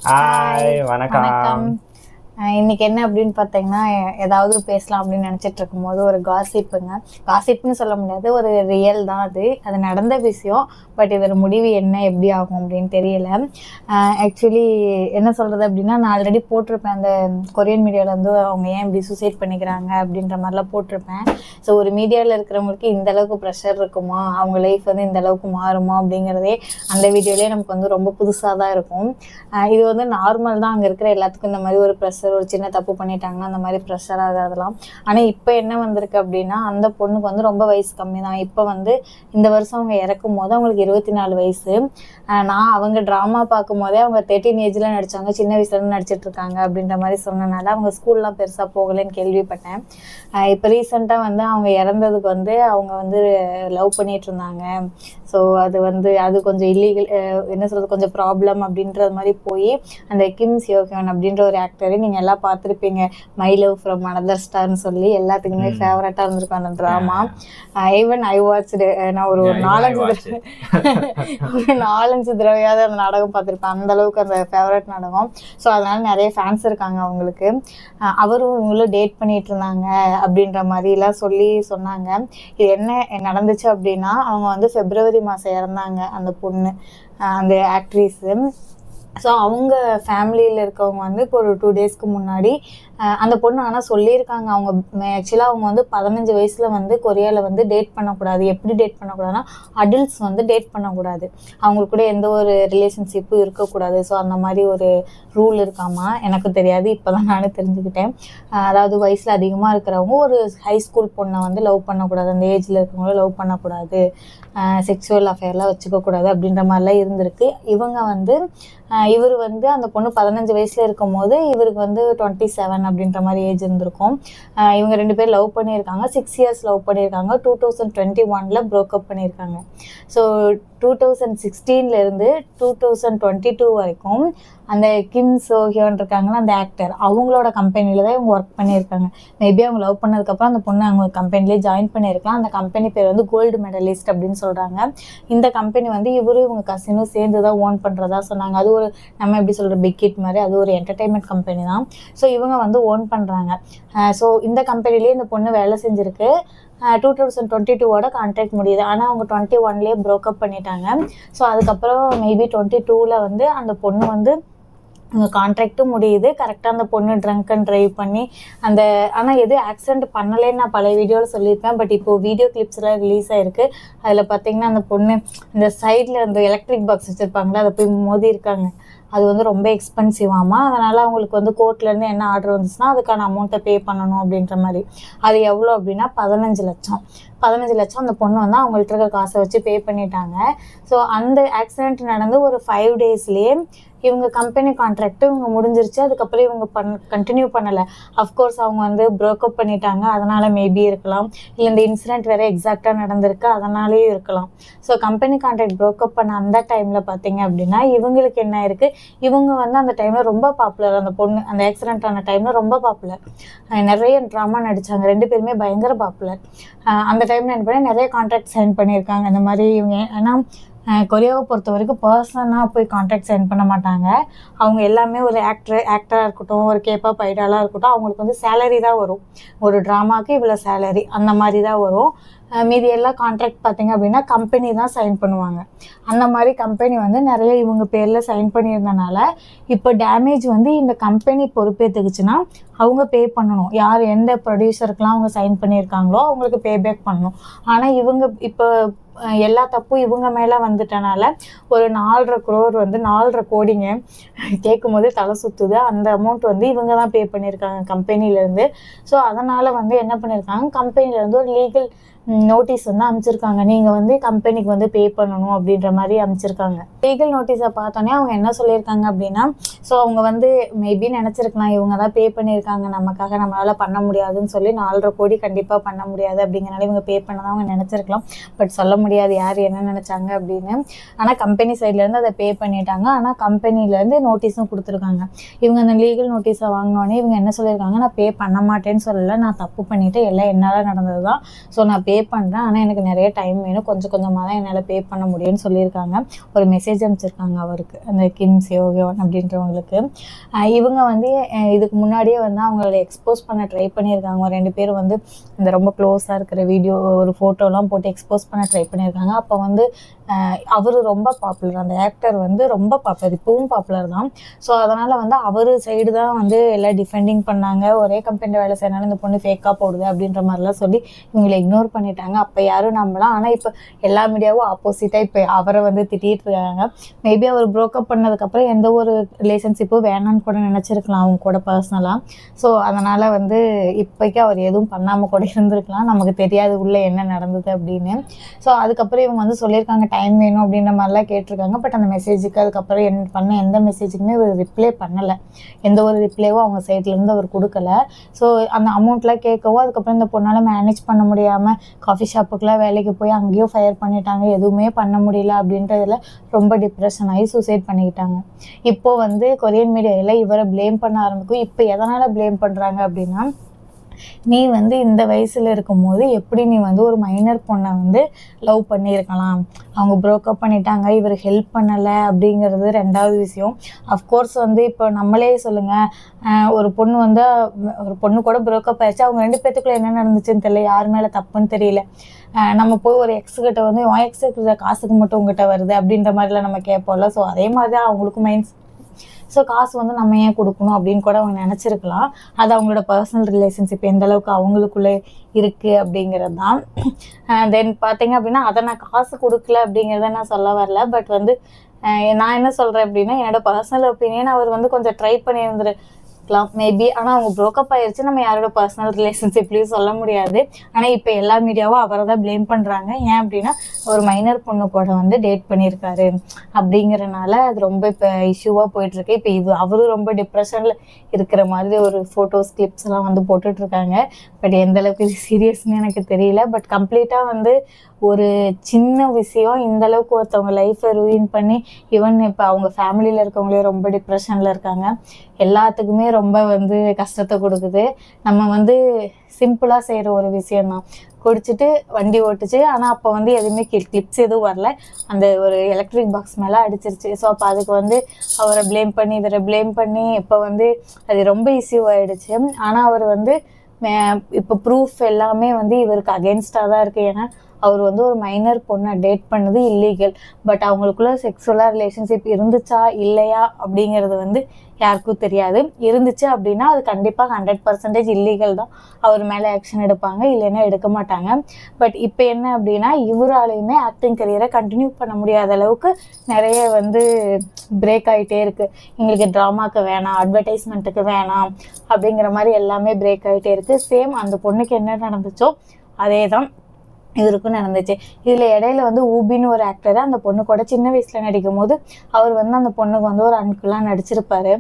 Hi, hi, வணக்கம். வணக்கம். இன்னைக்கு என்ன அப்படின்னு பார்த்தீங்கன்னா, ஏதாவது பேசலாம் அப்படின்னு நினச்சிட்டு இருக்கும்போது ஒரு காசிப்னு சொல்ல முடியாது, ஒரு ரியல் தான் அது. அது நடந்த விஷயம். பட் இதோட முடிவு என்ன, எப்படி ஆகும் அப்படின்னு தெரியல. ஆக்சுவலி என்ன சொல்கிறது அப்படின்னா, நான் ஆல்ரெடி போட்டிருப்பேன் அந்த கொரியன் மீடியாவில் வந்து அவங்க ஏன் இப்படி சூசைட் பண்ணிக்கிறாங்க அப்படின்ற மாதிரிலாம் போட்டிருப்பேன். ஸோ ஒரு மீடியாவில் இருக்கிறவங்களுக்கு இந்த அளவுக்கு ப்ரெஷர் இருக்குமா, அவங்க லைஃப் வந்து இந்த அளவுக்கு மாறுமா அப்படிங்கிறதே அந்த வீடியோலேயே நமக்கு வந்து ரொம்ப புதுசாக தான் இருக்கும். இது வந்து நார்மல் தான், அங்கே இருக்கிற எல்லாத்துக்கும் இந்த மாதிரி ஒரு ப்ரெஷர், ஒரு சின்ன தப்பு பண்ணிட்டாங்கன்னா அந்த மாதிரி ப்ரெஷர் ஆகாதலாம். ஆனால் இப்போ என்ன வந்திருக்கு அப்படின்னா, அந்த பொண்ணுக்கு வந்து ரொம்ப வயசு கம்மி தான். இப்போ வந்து இந்த வருஷம் அவங்க இறக்கும் போது அவங்களுக்கு 24 வயசு. நான் அவங்க ட்ராமா பார்க்கும் போதே அவங்க 13 ஏஜில் நடித்தாங்க, சின்ன வயசுலேருந்து நடிச்சிட்டு இருக்காங்க அப்படின்ற மாதிரி சொன்னனால அவங்க ஸ்கூல்லாம் பெருசாக போகலைன்னு கேள்விப்பட்டேன். இப்போ ரீசெண்டாக வந்து அவங்க இறந்ததுக்கு வந்து அவங்க வந்து லவ் பண்ணிட்டு இருந்தாங்க. ஸோ அது கொஞ்சம் இல்லீகல், என்ன சொல்கிறது, கொஞ்சம் ப்ராப்ளம் அப்படின்றது மாதிரி போய் அந்த கிம் சியோஹியோன் அப்படின்ற ஒரு ஆக்டரை நீங்கள் எல்லாம் பார்த்துருப்பீங்க. மை லவ் ஃப்ரம் அனதர் ஸ்டார்னு சொல்லி எல்லாத்துக்குமே ஃபேவரட்டாக இருந்திருக்கும் அந்த ட்ராமா. Even I watched. நான் ஒரு 4-5 தடவையாவது அந்த நாடகம் பார்த்துருப்பேன். அந்த அளவுக்கு அந்த ஃபேவரட் நாடகம். ஸோ அதனால நிறைய ஃபேன்ஸ் இருக்காங்க அவங்களுக்கு. அவரும் இவங்களும் டேட் பண்ணிட்டு இருந்தாங்க அப்படின்ற மாதிரிலாம் சொன்னாங்க. இது என்ன நடந்துச்சு அப்படின்னா, அவங்க வந்து February மாதம் இறந்தாங்க அந்த பொண்ணு, அந்த ஆக்ட்ரிஸு. ஸோ அவங்க ஃபேமிலியில் இருக்கவங்க வந்து இப்போ ஒரு 2 டேஸ்க்கு முன்னாடி அந்த பொண்ணு ஆனால் சொல்லியிருக்காங்க. அவங்க ஆக்சுவலாக அவங்க வந்து 15 வயசில் வந்து கொரியாவில் வந்து டேட் பண்ணக்கூடாது. எப்படி டேட் பண்ணக்கூடாதுன்னா, அடல்ட்ஸ் வந்து டேட் பண்ணக்கூடாது, அவங்களுக்கு கூட எந்த ஒரு ரிலேஷன்ஷிப்பும் இருக்கக்கூடாது. ஸோ அந்த மாதிரி ஒரு ரூல் இருக்காமா, எனக்கு தெரியாது, இப்போ தான் நானும் தெரிஞ்சுக்கிட்டேன். அதாவது வயசில் அதிகமாக இருக்கிறவங்க ஒரு ஹை ஸ்கூல் பொண்ணை வந்து லவ் பண்ணக்கூடாது, அந்த ஏஜில் இருக்கிறவங்கள லவ் பண்ணக்கூடாது, செக்ஷுவல் அஃபேர்லாம் வச்சுக்கக்கூடாது அப்படின்ற மாதிரிலாம் இருந்திருக்கு. இவர் வந்து அந்த பொண்ணு 15 வயசில் இருக்கும் போது இவருக்கு வந்து 27 அப்படின்ற மாதிரி ஏஜ் இருந்திருக்கும். இவங்க 2 பேர் லவ் பண்ணியிருக்காங்க, 6 இயர்ஸ் லவ் பண்ணியிருக்காங்க. 2021 ப்ரோக்கப் பண்ணியிருக்காங்க. ஸோ 2016 2022 வரைக்கும் அந்த கிம் சோஹியோன் இருக்காங்கன்னா அந்த ஆக்டர், அவங்களோட கம்பெனியில் தான் இவங்க ஒர்க் பண்ணியிருக்காங்க. மேபி அவங்க லவ் பண்ணதுக்கப்புறம் அந்த பொண்ணு அவங்க கம்பெனிலே ஜாயின் பண்ணியிருக்கலாம். அந்த கம்பெனி பேர் வந்து கோல்டு மெடலிஸ்ட் அப்படின்னு சொல்கிறாங்க. இந்த கம்பெனி வந்து இவங்க கசினும் சேர்ந்து தான் ஓன் பண்ணுறதா சொன்னாங்க. அது ஒரு நம்ம எப்படி சொல்கிற பிக்கிட் மாதிரி, அது ஒரு என்டர்டெயின்மெண்ட் கம்பெனி தான். ஸோ இவங்க வந்து ஓன் பண்ணுறாங்க. ஸோ இந்த கம்பெனிலேயே இந்த பொண்ணு வேலை செஞ்சுருக்கு. 2022 கான்ட்ராக்ட் முடியுது. ஆனால் அவங்க 21 ப்ரோக்கப் பண்ணிட்டாங்க. ஸோ அதுக்கப்புறம் மேபி 22 வந்து அந்த பொண்ணு வந்து கான்ட்ராக்டும் முடியுது. கரெக்டாக அந்த பொண்ணு ட்ரங்க் அண்ட் ட்ரைவ் பண்ணி ஆனால் எதுவும் ஆக்சிடென்ட் பண்ணலேன்னு நான் பழைய வீடியோவில் சொல்லியிருப்பேன். பட் இப்போது வீடியோ கிளிப்ஸ்லாம் ரிலீஸ் ஆகிருக்கு. அதில் பார்த்தீங்கன்னா அந்த பொண்ணு இந்த சைடில் அந்த எலக்ட்ரிக் பாக்ஸ் வச்சுருப்பாங்களே, அதை போய் மோதி இருக்காங்க. அது வந்து ரொம்ப எக்ஸ்பென்சிவாமா. அதனால் அவங்களுக்கு வந்து கோர்ட்லேருந்து என்ன ஆர்டர் வந்துச்சுன்னா அதுக்கான அமௌண்ட்டை பே பண்ணணும் அப்படின்ற மாதிரி. அது எவ்வளோ அப்படின்னா 15 லட்சம். 15 லட்சம் அந்த பொண்ணு வந்து அவங்கள்ட்ட இருக்க காசை வச்சு பே பண்ணிட்டாங்க. ஸோ அந்த ஆக்சிடென்ட் நடந்து ஒரு 5 டேஸ்லேயே இவங்க கம்பெனி கான்ட்ராக்ட்டு இவங்க முடிஞ்சிருச்சு. அதுக்கப்புறம் இவங்க கண்டினியூ பண்ணலை. அஃப்கோர்ஸ் அவங்க வந்து ப்ரோக்கப் பண்ணிட்டாங்க, அதனால் மேபி இருக்கலாம். இல்லை இந்த இன்சிடெண்ட் வேறு எக்ஸாக்டாக நடந்திருக்கு, அதனாலேயும் இருக்கலாம். ஸோ கம்பெனி கான்ட்ராக்ட் ப்ரோக்கப் பண்ண அந்த டைமில் பார்த்தீங்க அப்படின்னா இவங்களுக்கு என்ன இருக்குது, இவங்க வந்து அந்த டைமில் ரொம்ப பாப்புலர். அந்த பொண்ணு அந்த ஆக்சிடென்ட் ஆன டைமில் ரொம்ப பாப்புலர். நிறைய ட்ராமா நடித்தாங்க, 2 பேருமே பயங்கர பாப்புலர். அந்த டைமில் என்ன பண்ணி நிறைய கான்ட்ராக்ட் சைன் பண்ணியிருக்காங்க. இந்த மாதிரி இவங்க ஏன்னா கொரியாவை பொறுத்த வரைக்கும் பர்சனாக போய் கான்ட்ராக்ட் சைன் பண்ண மாட்டாங்க. அவங்க எல்லாமே ஒரு ஆக்டராக இருக்கட்டும், ஒரு கேப்பாப் ஐடாலாக இருக்கட்டும், அவங்களுக்கு வந்து சேலரி தான் வரும். ஒரு ட்ராமாவுக்கு இவ்வளோ சேலரி அந்த மாதிரி தான் வரும். மீதி எல்லாம் கான்ட்ராக்ட் பார்த்திங்க அப்படின்னா கம்பெனி தான் சைன் பண்ணுவாங்க. அந்த மாதிரி கம்பெனி வந்து நிறைய இவங்க பேரில் சைன் பண்ணியிருந்தனால இப்போ டேமேஜ் வந்து இந்த கம்பெனி பொறுப்பேற்றுக்குச்சுன்னா அவங்க பே பண்ணணும். யார் எந்த ப்ரொடியூசருக்கெலாம் அவங்க சைன் பண்ணியிருக்காங்களோ அவங்களுக்கு பேபேக் பண்ணணும். ஆனால் இவங்க இப்போ எல்லா தப்பும் இவங்க மேலே வந்துட்டனால ஒரு 4.5 crore வந்து 4.5 கோடிங்க, கேட்கும் போதே தலை சுற்றுது. அந்த அமௌண்ட் வந்து இவங்க தான் பே பண்ணியிருக்காங்க கம்பெனிலேருந்து. ஸோ அதனால் வந்து என்ன பண்ணியிருக்காங்க, கம்பெனிலேருந்து ஒரு லீகல் நோட்டீஸ் வந்து அனுப்பிச்சிருக்காங்க. நீங்கள் வந்து கம்பெனிக்கு வந்து பே பண்ணணும் அப்படின்ற மாதிரி அனுப்பிச்சிருக்காங்க. லீகல் நோட்டீஸை பார்த்தோன்னே அவங்க என்ன சொல்லியிருக்காங்க அப்படின்னா, ஸோ அவங்க வந்து மேபி நினச்சிருக்கலாம் இவங்க தான் பே பண்ணியிருக்காங்க நமக்காக, நம்மளால் பண்ண முடியாதுன்னு சொல்லி 4.5 கோடி கண்டிப்பாக பண்ண முடியாது அப்படிங்கிறனால இவங்க பே பண்ண தான் அவங்க நினச்சிருக்கலாம். பட் சொல்ல முடியாது யார் என்ன நினச்சாங்க அப்படின்னு. ஆனால் கம்பெனி சைட்லேருந்து அதை பே பண்ணிட்டாங்க. ஆனால் கம்பெனிலேருந்து நோட்டீஸும் கொடுத்துருக்காங்க. இவங்க அந்த லீகல் நோட்டீஸை வாங்கினோடனே இவங்க என்ன சொல்லியிருக்காங்க, நான் பே பண்ண மாட்டேன்னு சொல்லலை, நான் தப்பு பண்ணிவிட்டு எல்லாம் என்னால் நடந்தது தான், ஸோ நான் பே பண்ணுறேன், ஆனால் எனக்கு நிறைய டைம் வேணும், கொஞ்சம் கொஞ்சமாக தான் என்னால் பே பண்ண முடியும்னு சொல்லியிருக்காங்க. ஒரு மெசேஜ் அனுப்பிச்சிருக்காங்க அவருக்கு, அந்த கிம் சியோஹியோன் அப்படின்றவங்களுக்கு. அவங்களுக்கு. இவங்க வந்து இதுக்கு முன்னாடியே வந்து அவங்கள எக்ஸ்போஸ் பண்ண ட்ரை பண்ணியிருக்காங்க. 2 பேரும் வந்து இந்த ரொம்ப க்ளோஸாக இருக்கிற வீடியோ ஒரு ஃபோட்டோலாம் போட்டு எக்ஸ்போஸ் பண்ண ட்ரை பண்ணியிருக்காங்க. அப்போ வந்து அவர் ரொம்ப பாப்புலர், அந்த ஆக்டர் வந்து ரொம்ப பாப்புலர், இப்போவும் பாப்புலர் தான். ஸோ அதனால் வந்து அவர் சைடு தான் வந்து எல்லாம் டிஃபெண்டிங் பண்ணாங்க. ஒரே கம்பெனியில் வேலை செய்யறனால இந்த பொண்ணு ஃபேக்காக போடுது அப்படின்ற மாதிரிலாம் சொல்லி இவங்களை இக்னோர் பண்ணிட்டாங்க. அப்போ யாரும் நம்பலாம். ஆனால் இப்போ எல்லா மீடியாவும் ஆப்போசிட்டாக இப்போ அவரை வந்து திட்டிகிட்டு இருக்காங்க. மேபி அவர் ப்ரோக்கப் பண்ணதுக்கப்புறம் எந்த ஒரு ரிலேஷன்ஷிப்பும் வேணான்னு கூட நினச்சிருக்கலாம் அவங்க கூட பர்சனலாக. ஸோ அதனால் வந்து இப்போக்கி அவர் எதுவும் பண்ணாமல் கூட இருந்திருக்கலாம், நமக்கு தெரியாது உள்ளே என்ன நடந்தது அப்படின்னு. ஸோ அதுக்கப்புறம் இவங்க வந்து சொல்லியிருக்காங்க டைம் வேணும் அப்படின்ற மாதிரிலாம் கேட்டிருக்காங்க. பட் அந்த மெசேஜுக்கு அதுக்கப்புறம் பண்ண எந்த மெசேஜுக்குமே ஒரு ரிப்ளை பண்ணலை. எந்த ஒரு ரிப்ளைவும் அவங்க சைட்லேருந்து அவர் கொடுக்கல. ஸோ அந்த அமௌண்ட்லாம் கேட்கவும் அதுக்கப்புறம் இந்த பொண்ணால் மேனேஜ் பண்ண முடியாமல் காஃபி ஷாப்புக்கெலாம் வேலைக்கு போய் அங்கேயும் ஃபயர் பண்ணிட்டாங்க. எதுவுமே பண்ண முடியல அப்படின்றதுல ரொம்ப டிப்ரெஷன் ஆகி சூசைட் பண்ணிக்கிட்டாங்க. இப்போது வந்து கொரியன் மீடியாவில் இவரை ப்ளேம் பண்ண ஆரம்பிக்கும். இப்போ எதனால் ப்ளேம் பண்ணுறாங்க அப்படின்னா, நீ வந்து இந்த வயசில் இருக்கும்போது எப்படி நீ வந்து ஒரு மைனர் பொண்ணை வந்து லவ் பண்ணியிருக்கலாம், அவங்க ப்ரோக்கப் பண்ணிட்டாங்க, இவர் ஹெல்ப் பண்ணலை அப்படிங்கிறது 2வது விஷயம். அஃப்கோர்ஸ் வந்து இப்போ நம்மளே சொல்லுங்கள், ஒரு பொண்ணு வந்து ஒரு பொண்ணு கூட ப்ரோக்கப் ஆயிடுச்சு, அவங்க 2 பேத்துக்குள்ளே என்ன நடந்துச்சுன்னு தெரியல, யார் மேலே தப்புன்னு தெரியல. நம்ம போய் ஒரு எக்ஸுக்கிட்ட வந்து உன் எக்ஸுக்கு காசுக்கு மட்டும் உங்ககிட்ட வருது அப்படின்ற மாதிரிலாம் நம்ம கேட்போம்ல. ஸோ அதே மாதிரி தான் அவங்களுக்கும் ஸோ காசு வந்து நம்ம ஏன் கொடுக்கணும் அப்படின்னு கூட அவங்க நினச்சிருக்கலாம். அது அவங்களோட பர்சனல் ரிலேஷன்ஷிப் எந்த அளவுக்கு அவங்களுக்குள்ளே இருக்குது அப்படிங்கிறது தான். தென் பார்த்தீங்க அப்படின்னா, அதை நான் காசு கொடுக்கல அப்படிங்கிறத நான் சொல்ல வரல. பட் வந்து நான் என்ன சொல்கிறேன் அப்படின்னா, என்னோடய பர்சனல் ஒப்பீனியன் அவர் வந்து கொஞ்சம் ட்ரை பண்ணியிருந்துருக்கலாம் மேபி. ஆனால் அவங்க ப்ரோக்கப் ஆயிடுச்சு, நம்ம யாரோட பர்சனல் ரிலேஷன்ஷிப்லேயும் சொல்ல முடியாது. ஆனால் இப்போ எல்லா மீடியாவும் அவரை தான் ப்ளேம் பண்ணுறாங்க. ஏன் அப்படின்னா, ஒரு மைனர் பொண்ணு கூட வந்து டேட் பண்ணியிருக்காரு அப்படிங்கிறனால அது ரொம்ப இப்போ இஷ்யூவாக போயிட்டுருக்கு. இப்போ அவரும் ரொம்ப டிப்ரெஷனில் இருக்கிற மாதிரி ஒரு ஃபோட்டோஸ் கிளிப்ஸ் எல்லாம் வந்து போட்டுட்ருக்காங்க. பட் எந்த அளவுக்கு இது சீரியஸ்னு எனக்கு தெரியல. பட் கம்ப்ளீட்டாக வந்து ஒரு சின்ன விஷயம் இந்த அளவுக்கு ஒருத்தவங்க லைஃப்பை ரூயின் பண்ணி ஈவன் இப்போ அவங்க ஃபேமிலியில் இருக்கவங்களே ரொம்ப டிப்ரெஷனில் இருக்காங்க. எல்லாத்துக்குமே ரொம்ப வந்து கஷ்டத்தை கொடுக்குது. நம்ம வந்து சிம்பிளாக செய்கிற ஒரு விஷயந்தான், குடிச்சிட்டு வண்டி ஓட்டுச்சு. ஆனால் அப்போ வந்து எதுவுமே கிளிப்ஸ் எதுவும் வரல, அந்த ஒரு எலக்ட்ரிக் பாக்ஸ் மேலே அடிச்சிருச்சு. ஸோ அப்போ அதுக்கு வந்து அவரை ப்ளேம் பண்ணி இவரை ப்ளேம் பண்ணி இப்போ வந்து அது ரொம்ப இஷ்யூ ஆகிடுச்சு. ஆனால் அவர் வந்து இப்போ ப்ரூஃப் எல்லாமே வந்து இவருக்கு அகென்ஸ்டாக தான் இருக்குது. ஏன்னா அவர் வந்து ஒரு மைனர் பொண்ணை டேட் பண்ணது இல்லீகல். பட் அவங்களுக்குள்ள செக்ஸுவலாக ரிலேஷன்ஷிப் இருந்துச்சா இல்லையா அப்படிங்கிறது வந்து யாருக்கும் தெரியாது. இருந்துச்சு அப்படின்னா அது கண்டிப்பாக 100% இல்லீகல் தான். அவர் மேலே ஆக்ஷன் எடுப்பாங்க, இல்லைன்னா எடுக்க மாட்டாங்க. பட் இப்போ என்ன அப்படின்னா, இவராலையுமே ஆக்டிங் கரியரை கண்டினியூ பண்ண முடியாத அளவுக்கு நிறைய வந்து பிரேக் ஆகிட்டே இருக்குது. எங்களுக்கு ட்ராமாவுக்கு வேணாம், அட்வர்டைஸ்மெண்ட்டுக்கு வேணாம் அப்படிங்கிற மாதிரி எல்லாமே பிரேக் ஆகிட்டே இருக்குது. சேம் அந்த பொண்ணுக்கு என்ன நடந்துச்சோ அதே தான் இவருக்கும் நடந்துச்சு. இதில் இடையில வந்து ஊபின்னு ஒரு ஆக்டர் அந்த பொண்ணு கூட சின்ன வயசில் நடிக்கும் போது அவர் வந்து அந்த பொண்ணுக்கு வந்து ஒரு அன்குலாக நடிச்சிருப்பார்.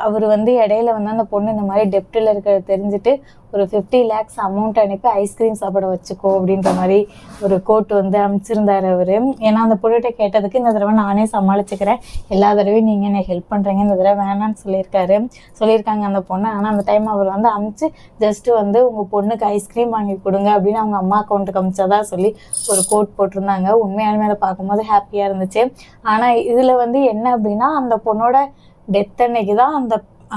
அவர் வந்து இடையில வந்து அந்த பொண்ணு இந்த மாதிரி டெப்டில் இருக்கிறத தெரிஞ்சுட்டு ஒரு 50 lakhs அமௌண்ட் அனுப்பி ஐஸ்கிரீம் சாப்பிட வச்சுக்கோ அப்படின்ற மாதிரி ஒரு கோட் வந்து அனுப்பிச்சிருந்தார் அவர். ஏன்னா அந்த பொண்ணுகிட்ட கேட்டதுக்கு இந்த தடவை நானே சமாளிச்சுக்கிறேன், எல்லா தடவையும் நீங்கள் என்னை ஹெல்ப் பண்ணுறீங்க, இந்த தடவை வேணான்னு சொல்லியிருக்காங்க அந்த பொண்ணு. ஆனால் அந்த டைம் அவர் வந்து அனுப்பிச்சு ஜஸ்ட்டு வந்து உங்கள் பொண்ணுக்கு ஐஸ்கிரீம் வாங்கி கொடுங்க அப்படின்னு அவங்க அம்மா அக்கௌண்ட்டுக்கு அனுப்பிச்சதா சொல்லி ஒரு கோட் போட்டிருந்தாங்க. உண்மையாலுமே அதை பார்க்கும்போது ஹாப்பியாக இருந்துச்சு. ஆனால் இதில் வந்து என்ன அப்படின்னா, அந்த பொண்ணோட டெத் அன்னைக்கு தான்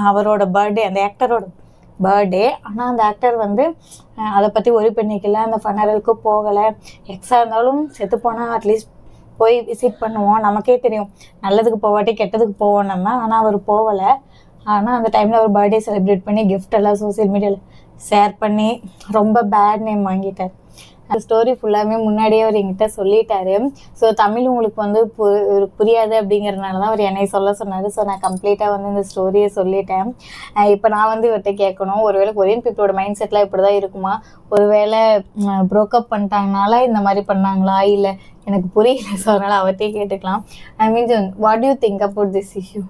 அவரோட பர்த்டே, அந்த ஆக்டரோட பர்த்டே. ஆனால் அந்த ஆக்டர் வந்து அதை பற்றி ஒரி பண்ணிக்கல, அந்த ஃபனரலுக்கு போகலை. எக்ஸாக இருந்தாலும் செத்து போனால் அட்லீஸ்ட் போய் விசிட் பண்ணுவோம், நமக்கே தெரியும் நல்லதுக்கு போவாட்டி கெட்டதுக்கு போவோம் நம்ம. ஆனால் அவர் போகலை. ஆனால் அந்த டைமில் அவர் பர்த்டே செலிப்ரேட் பண்ணி கிஃப்ட் எல்லாம் சோசியல் மீடியாவில் ஷேர் பண்ணி ரொம்ப பேட் நேம் வாங்கிட்டார். அந்த ஸ்டோரி ஃபுல்லாமே முன்னாடியே அவர் என்கிட்ட சொல்லிட்டாரு. ஸோ தமிழ் உங்களுக்கு வந்து புரியாது அப்படிங்கிறதுனால தான் அவர் என்னை சொல்ல சொன்னார். ஸோ நான் கம்ப்ளீட்டாக வந்து இந்த ஸ்டோரியை சொல்லிட்டேன். இப்போ நான் வந்து இவர்கிட்ட கேட்கணும், ஒருவேளை கொரியன் பீப்புளோட மைண்ட் செட்லாம் இப்படி தான் இருக்குமா, ஒருவேளை ப்ரோக்கப் பண்ணிட்டாங்கனால இந்த மாதிரி பண்ணாங்களா, இல்லை எனக்கு புரியல. ஸோ அதனால் அவர்கிட்டே கேட்டுக்கலாம். I mean, what do you think about this issue?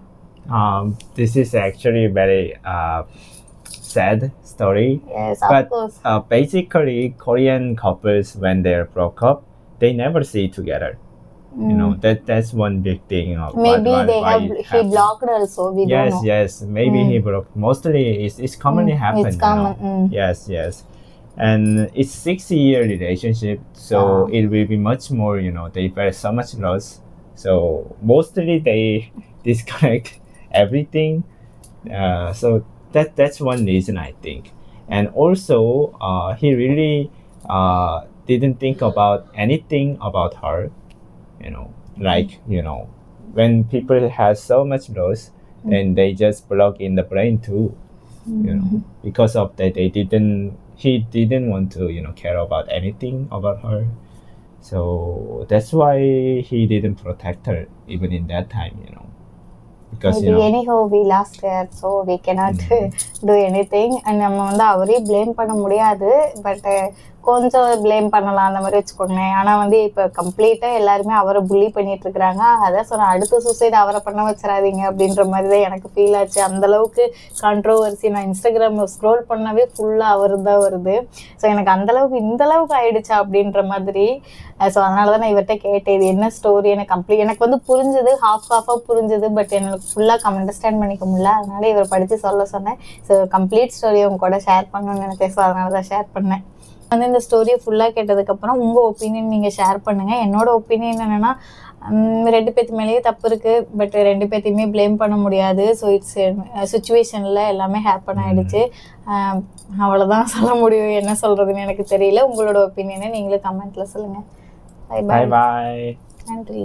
This is actually very sad story. Yes, but of course. Basically Korean couples, when they're broke up, they never see together. You know, that's one big thing of Maybe he blocked also, we don't know. Yes, maybe he broke. Mostly it's commonly happen. It's common. Yes, and it's 6-year relationship, so it will be much more, they feel so much loss, so mostly they disconnect everything. So that's one reason I think. And also, he really didn't think about anything about her. Like when people have so much loss, then they just block in the brain too. Because of that, he didn't want to care about anything about her. So that's why he didn't protect her even in that time. Because Maybe anyhow we lost her, so we cannot do anything. And நம்ம வந்து அவரே blame பண்ண முடியாது, but கொஞ்சம் blame பண்ணலாம் அந்த மாதிரி வச்சுக்கோங்களேன். ஆனால் வந்து இப்போ கம்ப்ளீட்டாக எல்லாருமே அவரை புள்ளி பண்ணிட்டு இருக்கிறாங்க. அதான் சொன்னேன், அடுத்த சூசைட் அவரை பண்ண வச்சிடாதீங்க அப்படின்ற மாதிரி தான் எனக்கு ஃபீல் ஆச்சு. அந்தளவுக்கு கான்ட்ரோவர்சி. நான் இன்ஸ்டாகிராம் ஸ்க்ரோல் பண்ணவே ஃபுல்லாக அவர் தான் வருது. ஸோ எனக்கு அந்தளவுக்கு இந்தளவுக்கு ஆயிடுச்சா அப்படின்ற மாதிரி. ஸோ அதனால தான் நான் இவர்கிட்ட கேட்டேன், இது என்ன ஸ்டோரி. எனக்கு வந்து புரிஞ்சுது, ஹாஃபாக புரிஞ்சுது, பட் எனக்கு ஃபுல்லாக அண்டர்ஸ்டாண்ட் பண்ணிக்க முடியல. அதனால இவர் படித்து சொல்ல சொன்னேன். ஸோ கம்ப்ளீட் ஸ்டோரியை உங்க கூட ஷேர் பண்ணணும்னு நினைச்சேன். ஸோ அதனால தான் ஷேர் பண்ணேன். வந்து இந்த ஸ்டோரியை ஃபுல்லாக கேட்டதுக்கப்புறம் உங்கள் ஒப்பீனியன் நீங்கள் ஷேர் பண்ணுங்கள். என்னோட ஒப்பீனியன் என்னென்னா, 2 பேர்த்து மேலேயே தப்பு இருக்குது, பட் 2 பேர்த்தையுமே ப்ளேம் பண்ண முடியாது. ஸோ இட்ஸ் சுச்சுவேஷனில் எல்லாமே ஹேப்பன் ஆகிடுச்சு. அவ்வளோதான் சொல்ல முடியும். என்ன சொல்கிறதுன்னு எனக்கு தெரியல. உங்களோட ஒப்பீனியனை நீங்களும் கமெண்ட்டில் சொல்லுங்கள். Bye bye. பாய். நன்றி.